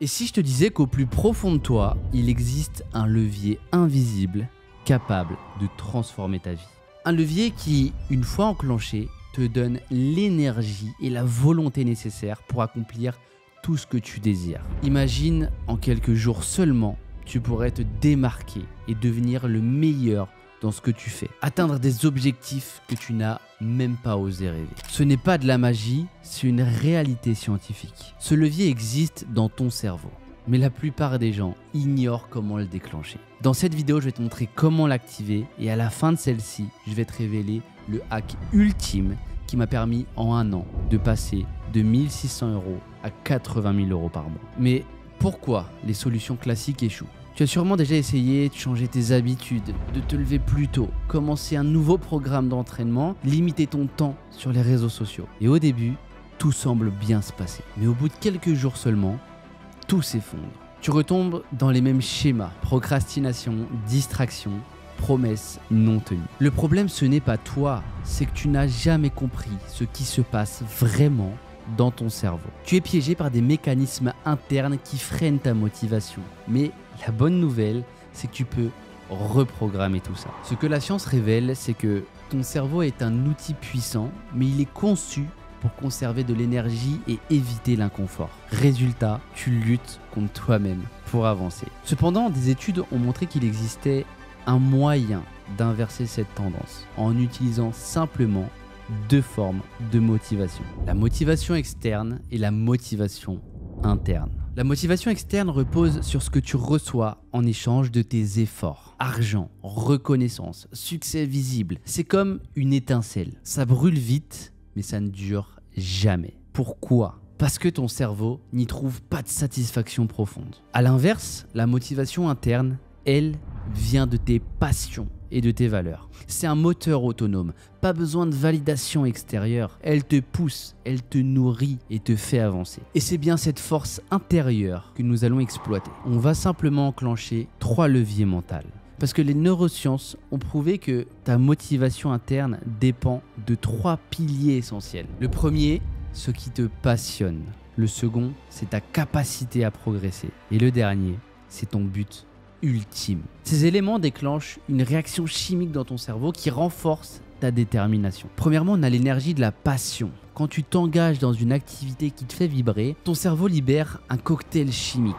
Et si je te disais qu'au plus profond de toi, il existe un levier invisible capable de transformer ta vie? Un levier qui, une fois enclenché, te donne l'énergie et la volonté nécessaires pour accomplir tout ce que tu désires. Imagine, en quelques jours seulement, tu pourrais te démarquer et devenir le meilleur dans ce que tu fais. Atteindre des objectifs que tu n'as même pas osé rêver. Ce n'est pas de la magie, c'est une réalité scientifique. Ce levier existe dans ton cerveau, mais la plupart des gens ignorent comment le déclencher. Dans cette vidéo, je vais te montrer comment l'activer et à la fin de celle-ci, je vais te révéler le hack ultime qui m'a permis en un an de passer de 1 600 € à 80 000 € par mois. Mais pourquoi les solutions classiques échouent? Tu as sûrement déjà essayé de changer tes habitudes, de te lever plus tôt, commencer un nouveau programme d'entraînement, limiter ton temps sur les réseaux sociaux. Et au début, tout semble bien se passer. Mais au bout de quelques jours seulement, tout s'effondre. Tu retombes dans les mêmes schémas, procrastination, distraction, promesses non tenues. Le problème, ce n'est pas toi, c'est que tu n'as jamais compris ce qui se passe vraiment dans ton cerveau. Tu es piégé par des mécanismes internes qui freinent ta motivation. Mais la bonne nouvelle, c'est que tu peux reprogrammer tout ça. Ce que la science révèle, c'est que ton cerveau est un outil puissant, mais il est conçu pour conserver de l'énergie et éviter l'inconfort. Résultat, tu luttes contre toi-même pour avancer. Cependant, des études ont montré qu'il existait un moyen d'inverser cette tendance en utilisant simplement deux formes de motivation. La motivation externe et la motivation interne. La motivation externe repose sur ce que tu reçois en échange de tes efforts. Argent, reconnaissance, succès visible. C'est comme une étincelle. Ça brûle vite, mais ça ne dure jamais. Pourquoi ? Parce que ton cerveau n'y trouve pas de satisfaction profonde. À l'inverse, la motivation interne, elle, vient de tes passions et de tes valeurs. C'est un moteur autonome, pas besoin de validation extérieure. Elle te pousse, elle te nourrit et te fait avancer. Et c'est bien cette force intérieure que nous allons exploiter. On va simplement enclencher 3 leviers mentaux. Parce que les neurosciences ont prouvé que ta motivation interne dépend de 3 piliers essentiels. Le premier, ce qui te passionne. Le second, c'est ta capacité à progresser. Et le dernier, c'est ton but ultime. Ces éléments déclenchent une réaction chimique dans ton cerveau qui renforce ta détermination. Premièrement, on a l'énergie de la passion. Quand tu t'engages dans une activité qui te fait vibrer, ton cerveau libère un cocktail chimique,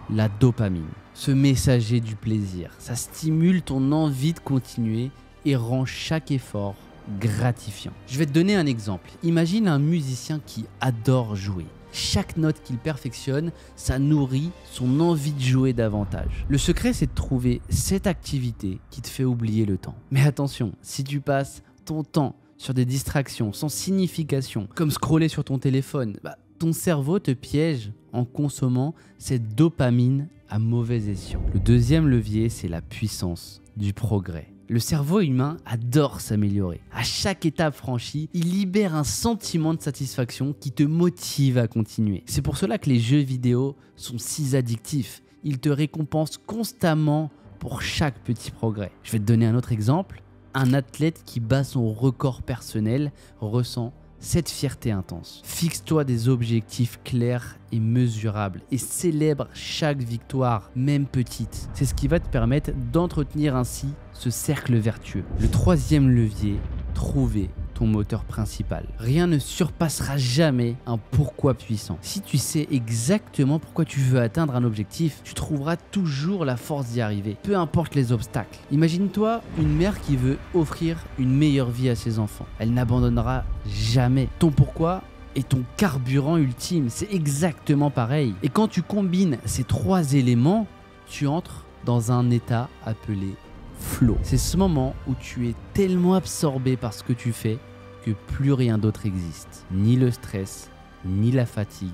la dopamine, ce messager du plaisir. Ça stimule ton envie de continuer et rend chaque effort gratifiant. Je vais te donner un exemple. Imagine un musicien qui adore jouer. Chaque note qu'il perfectionne, ça nourrit son envie de jouer davantage. Le secret, c'est de trouver cette activité qui te fait oublier le temps. Mais attention, si tu passes ton temps sur des distractions sans signification, comme scroller sur ton téléphone, ton cerveau te piège en consommant cette dopamine à mauvais escient. Le deuxième levier, c'est la puissance du progrès. Le cerveau humain adore s'améliorer. À chaque étape franchie, il libère un sentiment de satisfaction qui te motive à continuer. C'est pour cela que les jeux vidéo sont si addictifs. Ils te récompensent constamment pour chaque petit progrès. Je vais te donner un autre exemple. Un athlète qui bat son record personnel ressent cette fierté intense. Fixe-toi des objectifs clairs et mesurables et célèbre chaque victoire, même petite. C'est ce qui va te permettre d'entretenir ainsi ce cercle vertueux. Le troisième levier, trouver ton moteur principal. Rien ne surpassera jamais un pourquoi puissant. Si tu sais exactement pourquoi tu veux atteindre un objectif, tu trouveras toujours la force d'y arriver, peu importe les obstacles. Imagine-toi une mère qui veut offrir une meilleure vie à ses enfants. Elle n'abandonnera jamais. Ton pourquoi est ton carburant ultime. C'est exactement pareil. Et quand tu combines ces 3 éléments, tu entres dans un état appelé flow. C'est ce moment où tu es tellement absorbé par ce que tu fais que plus rien d'autre existe. Ni le stress, ni la fatigue,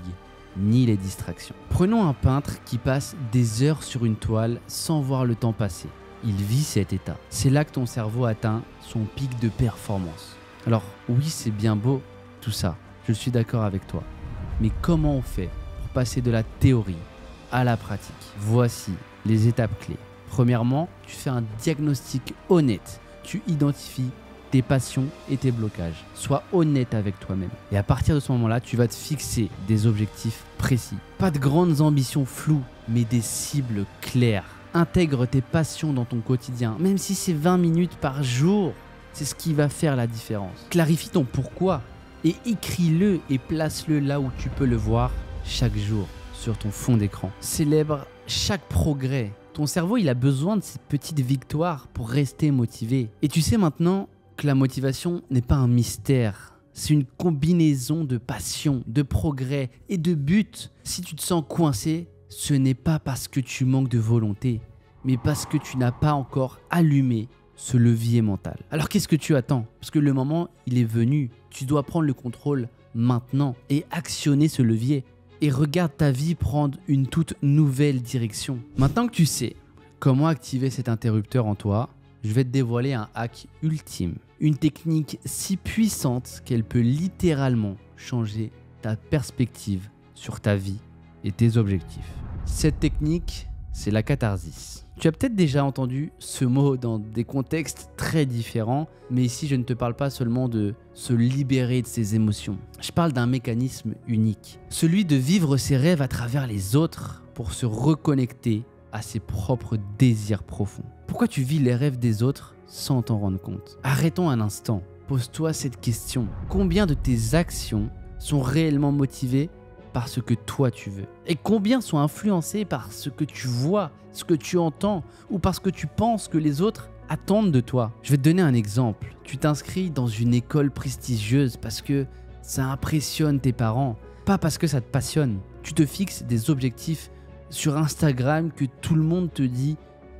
ni les distractions. Prenons un peintre qui passe des heures sur une toile sans voir le temps passer. Il vit cet état. C'est là que ton cerveau atteint son pic de performance. Alors oui, c'est bien beau tout ça. Je suis d'accord avec toi. Mais comment on fait pour passer de la théorie à la pratique? Voici les étapes clés. Premièrement, tu fais un diagnostic honnête. Tu identifies tes passions et tes blocages. Sois honnête avec toi-même. Et à partir de ce moment-là, tu vas te fixer des objectifs précis. Pas de grandes ambitions floues, mais des cibles claires. Intègre tes passions dans ton quotidien, même si c'est 20 minutes par jour. C'est ce qui va faire la différence. Clarifie ton pourquoi et écris-le et place-le là où tu peux le voir chaque jour sur ton fond d'écran. Célèbre chaque progrès. Ton cerveau, il a besoin de ces petites victoires pour rester motivé. Et tu sais maintenant que la motivation n'est pas un mystère. C'est une combinaison de passion, de progrès et de but. Si tu te sens coincé, ce n'est pas parce que tu manques de volonté, mais parce que tu n'as pas encore allumé ce levier mental. Alors qu'est-ce que tu attends? Parce que le moment, il est venu. Tu dois prendre le contrôle maintenant et actionner ce levier. Et regarde ta vie prendre une toute nouvelle direction. Maintenant que tu sais comment activer cet interrupteur en toi, je vais te dévoiler un hack ultime. Une technique si puissante qu'elle peut littéralement changer ta perspective sur ta vie et tes objectifs. Cette technique, c'est la catharsis. Tu as peut-être déjà entendu ce mot dans des contextes très différents, mais ici je ne te parle pas seulement de se libérer de ses émotions. Je parle d'un mécanisme unique, celui de vivre ses rêves à travers les autres pour se reconnecter à ses propres désirs profonds. Pourquoi tu vis les rêves des autres sans t'en rendre compte? Arrêtons un instant, pose-toi cette question. Combien de tes actions sont réellement motivées par ce que toi tu veux? Et combien sont influencés par ce que tu vois, ce que tu entends ou parce que tu penses que les autres attendent de toi? Je vais te donner un exemple. Tu t'inscris dans une école prestigieuse parce que ça impressionne tes parents, pas parce que ça te passionne. Tu te fixes des objectifs sur Instagram que tout le monde te dit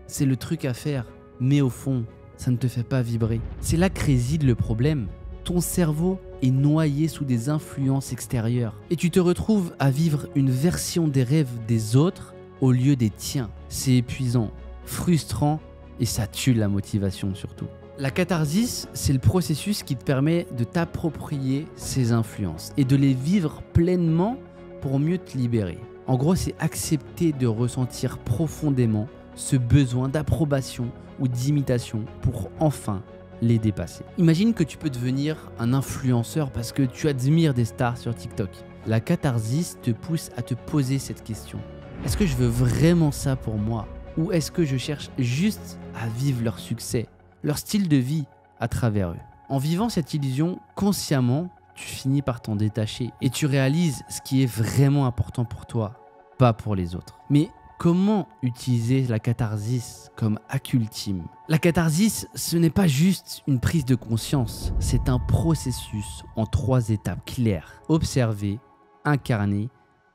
c'est le truc à faire, mais au fond, ça ne te fait pas vibrer. C'est là que réside le problème. Ton cerveau est noyé sous des influences extérieures et tu te retrouves à vivre une version des rêves des autres au lieu des tiens. C'est épuisant, frustrant et ça tue la motivation surtout. La catharsis, c'est le processus qui te permet de t'approprier ces influences et de les vivre pleinement pour mieux te libérer. En gros, c'est accepter de ressentir profondément ce besoin d'approbation ou d'imitation pour enfin les dépasser. Imagine que tu peux devenir un influenceur parce que tu admires des stars sur TikTok. La catharsis te pousse à te poser cette question. Est-ce que je veux vraiment ça pour moi? Ou est-ce que je cherche juste à vivre leur succès, leur style de vie à travers eux? En vivant cette illusion consciemment, tu finis par t'en détacher et tu réalises ce qui est vraiment important pour toi, pas pour les autres. Mais comment utiliser la catharsis comme hack ultime? La catharsis, ce n'est pas juste une prise de conscience, c'est un processus en 3 étapes claires. Observer, incarner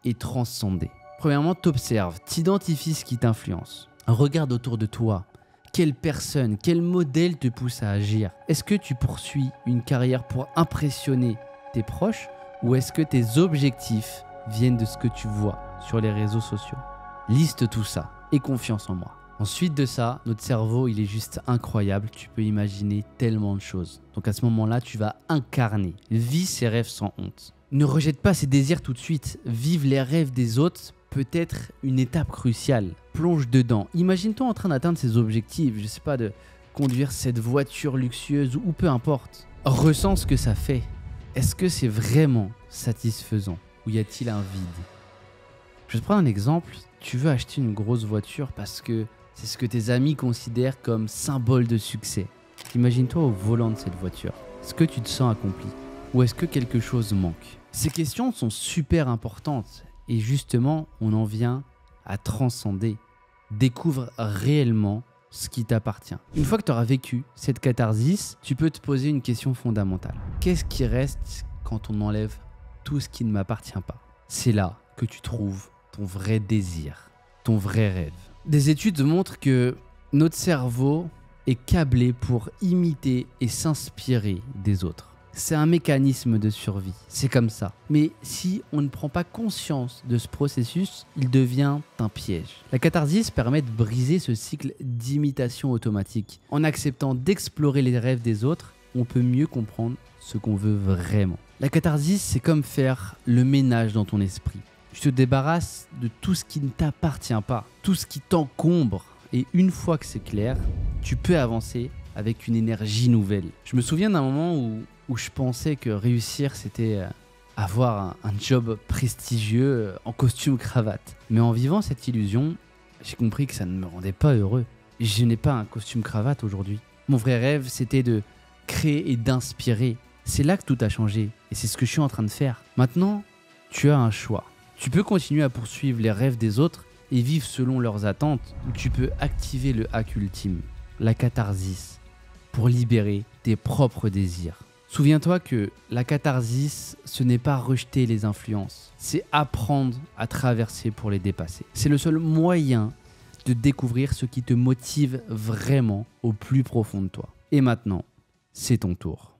et transcender. Premièrement, t'observes, t'identifies ce qui t'influence. Regarde autour de toi. Quelle personne, quel modèle te pousse à agir? Est-ce que tu poursuis une carrière pour impressionner tes proches ou est-ce que tes objectifs viennent de ce que tu vois sur les réseaux sociaux? Liste tout ça et confiance en moi. Ensuite de ça, notre cerveau, il est juste incroyable. Tu peux imaginer tellement de choses. Donc à ce moment-là, tu vas incarner. Vis ses rêves sans honte. Ne rejette pas ses désirs tout de suite. Vive les rêves des autres peut être une étape cruciale. Plonge dedans. Imagine-toi en train d'atteindre ses objectifs. Je sais pas, de conduire cette voiture luxueuse ou peu importe. Ressens ce que ça fait. Est-ce que c'est vraiment satisfaisant ou y a-t-il un vide? Je vais te prendre un exemple. Tu veux acheter une grosse voiture parce que c'est ce que tes amis considèrent comme symbole de succès. Imagine-toi au volant de cette voiture. Est-ce que tu te sens accompli? Ou est-ce que quelque chose manque? Ces questions sont super importantes et justement, on en vient à transcender. Découvre réellement ce qui t'appartient. Une fois que tu auras vécu cette catharsis, tu peux te poser une question fondamentale. Qu'est-ce qui reste quand on enlève tout ce qui ne m'appartient pas? C'est là que tu trouves ton vrai désir, ton vrai rêve. Des études montrent que notre cerveau est câblé pour imiter et s'inspirer des autres. C'est un mécanisme de survie, c'est comme ça. Mais si on ne prend pas conscience de ce processus, il devient un piège. La catharsis permet de briser ce cycle d'imitation automatique. En acceptant d'explorer les rêves des autres, on peut mieux comprendre ce qu'on veut vraiment. La catharsis, c'est comme faire le ménage dans ton esprit. Tu te débarrasses de tout ce qui ne t'appartient pas, tout ce qui t'encombre. Et une fois que c'est clair, tu peux avancer avec une énergie nouvelle. Je me souviens d'un moment où je pensais que réussir, c'était avoir un job prestigieux en costume cravate. Mais en vivant cette illusion, j'ai compris que ça ne me rendait pas heureux. Je n'ai pas un costume cravate aujourd'hui. Mon vrai rêve, c'était de créer et d'inspirer. C'est là que tout a changé et c'est ce que je suis en train de faire. Maintenant, tu as un choix. Tu peux continuer à poursuivre les rêves des autres et vivre selon leurs attentes, ou tu peux activer le hack ultime, la catharsis, pour libérer tes propres désirs. Souviens-toi que la catharsis, ce n'est pas rejeter les influences, c'est apprendre à traverser pour les dépasser. C'est le seul moyen de découvrir ce qui te motive vraiment au plus profond de toi. Et maintenant, c'est ton tour.